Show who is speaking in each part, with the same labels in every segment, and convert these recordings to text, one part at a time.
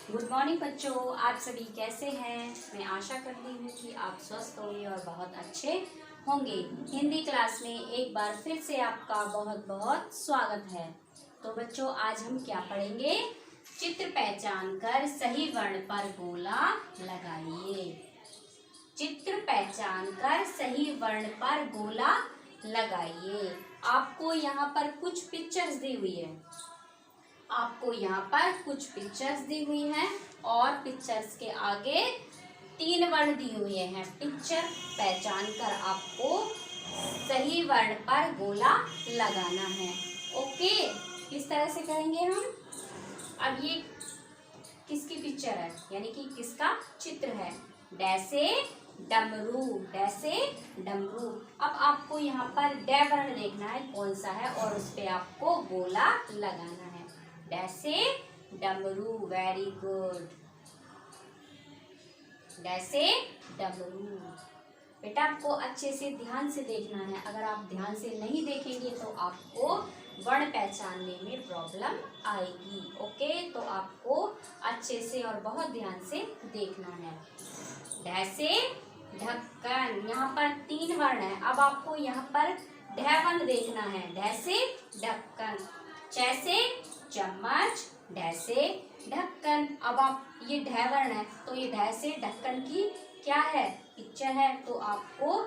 Speaker 1: Good morning बच्चों, आप सभी कैसे हैं। मैं आशा करती हूँ कि आप स्वस्थ होंगे और बहुत अच्छे होंगे। हिंदी क्लास में एक बार फिर से आपका बहुत बहुत स्वागत है। तो बच्चों, आज हम क्या पढ़ेंगे? चित्र पहचान कर सही वर्ण पर गोला लगाइए। चित्र पहचान कर सही वर्ण पर गोला लगाइए। आपको यहाँ पर कुछ पिक्चर्स दी हुई है। आपको यहाँ पर कुछ पिक्चर्स दी हुई हैं और पिक्चर्स के आगे 3 वर्ण दिए हुए हैं। पिक्चर पहचान कर आपको सही वर्ण पर गोला लगाना है। ओके, किस तरह से करेंगे हम? अब ये किसकी पिक्चर है, यानी कि किसका चित्र है? डैसे डमरू, डैसे डमरू। अब आपको यहाँ पर डै वर्ण देखना है कौन सा है और उस पे आपको गोला लगाना है। डैसे डमरू, वेरी गुड। डैसे डमरू। बेटा, आपको अच्छे से ध्यान से देखना है। अगर आप ध्यान से नहीं देखेंगे तो आपको वर्ण पहचानने में प्रॉब्लम आएगी। ओके, तो आपको अच्छे से और बहुत ध्यान से देखना है। डैसे ढक्कन, यहाँ पर 3 वर्ण है। अब आपको यहाँ पर ढ वर्ण देखना है। डैसे ढक्कन। चैसे चम्मच, ढैसे ढक्कन। अब आप ये ढ वर्ण है तो ये ढ से ढक्कन की क्या है? पिक्चर है। तो आपको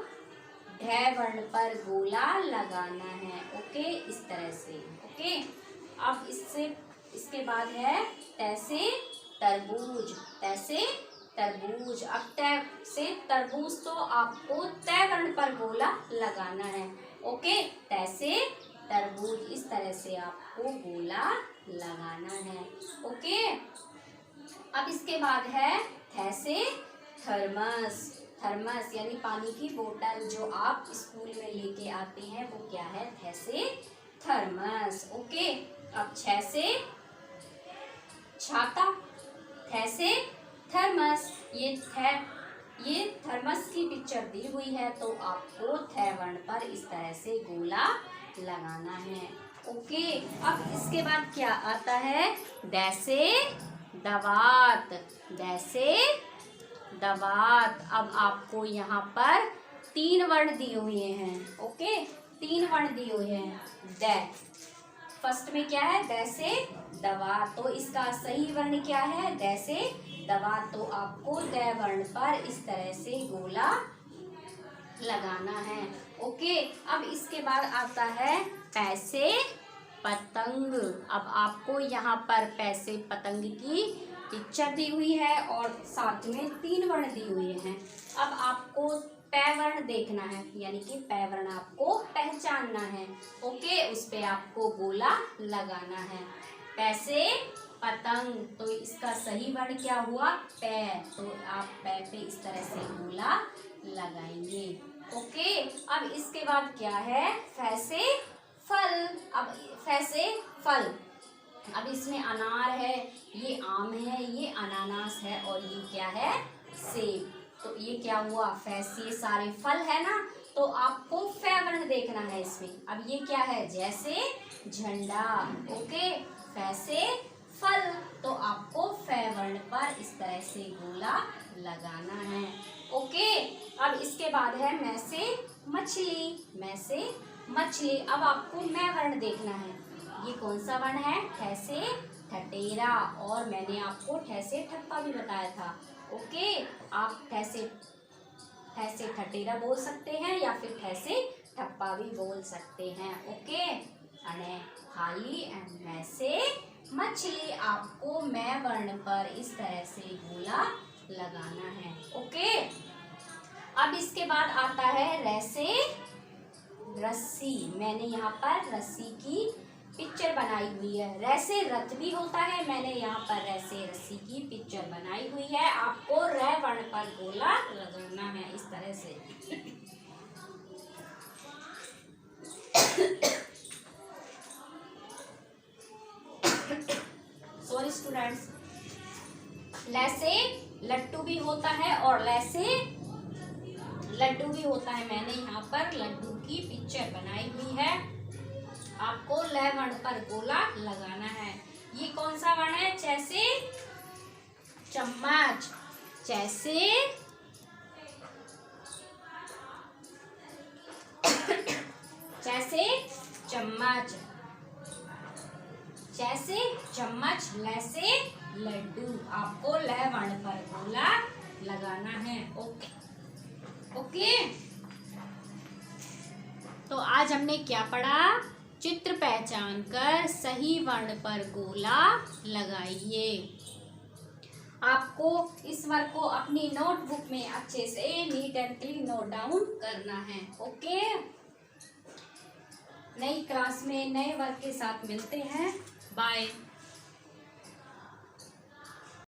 Speaker 1: ढ वर्ण पर गोला लगाना है। ओके, इस तरह से। ओके, अब इसके बाद है तैसे तरबूज, तैसे तरबूज। अब तै से तरबूज तो आपको तै वर्ण पर गोला लगाना है। ओके, तैसे तरबूज, इस तरह से आपको गोला लगाना है। ओके, अब इसके बाद है थ से थर्मस। थर्मस यानी पानी की बोतल जो आप स्कूल में लेके आते हैं, वो क्या है? थ से थर्मस। ओके, अब छ से छाता, थ से थर्मस। ये थर्मस की पिक्चर दी हुई है तो आपको थ वर्ण पर इस तरह से गोला लगाना है। ओके, अब इसके बाद क्या आता है? दैसे दवात, दैसे दवात। अब आपको यहाँ पर 3 वर्ण दिए हुए हैं। ओके, 3 वर्ण दिए हुए हैं। दै, फर्स्ट में क्या है? दैसे दवात। तो इसका सही वर्ण क्या है? दैसे दवात। तो आपको दै वर्ण पर इस तरह से गोला लगाना है। ओके, अब इसके बाद आता है पैसे पतंग। अब आपको यहाँ पर पैसे पतंग की पिक्चर दी हुई है और साथ में 3 वर्ण दिए हुए हैं। अब आपको पै वर्ण देखना है, यानी कि पै वर्ण आपको पहचानना है। ओके, उस पे आपको गोला लगाना है। पैसे पतंग, तो इसका सही वर्ण क्या हुआ? पै। तो आप पै पे इस तरह से गोला लगाएंगे। ओके, अब इसके बाद क्या है? फै से फल। अब फै से फल। अब इसमें अनार है, ये आम है, ये अनानास है और ये क्या है? सेब। तो ये क्या हुआ? फै से, ये सारे फल है ना, तो आपको फै वर्ण देखना है इसमें। अब ये क्या है? जैसे झंडा। ओके, फै से फल। तो आपको फै वर्ण पर इस तरह से गोला लगाना है। ओके, अब इसके बाद है मैं से मछली, मैं से मछली। अब आपको मैं वर्ण देखना है। ये कौन सा वर्ण है? ठ से ठटेरा, और मैंने आपको ठ से ठप्पा भी बताया था। ओके, आप ठ से ठटेरा बोल सकते हैं या फिर ठ से ठप्पा भी बोल सकते हैं। ओके, अने खाली एंड मैं से मछली। आपको मैं वर्ण पर इस तरह से गोला लगाना है। ओके, अब इसके बाद आता है रै से रस्सी। मैंने यहाँ पर रस्सी की पिक्चर बनाई हुई है। रै से रथ भी होता है, मैंने यहाँ पर रै से रस्सी की पिक्चर बनाई हुई है। आपको रै वर्ण पर गोला लगाना है इस तरह से। Sorry students. लै से लट्टू भी होता है और लै से लड्डू भी होता है। मैंने यहाँ पर लड्डू की पिक्चर बनाई हुई है। आपको ल वर्ण पर गोला लगाना है। ये कौन सा वर्ण है? जैसे चम्मच, जैसे चम्मच, जैसे चम्मच, ल से लड्डू। आपको ल वर्ण पर गोला लगाना है। Okay okay. तो आज हमने क्या पढ़ा? चित्र पहचान कर सही वर्ण पर गोला लगाइए। आपको इस वर्क को अपनी नोटबुक में अच्छे से neat and clean note down करना है। ओके। नई क्लास में नए वर्क के साथ मिलते हैं। बाय।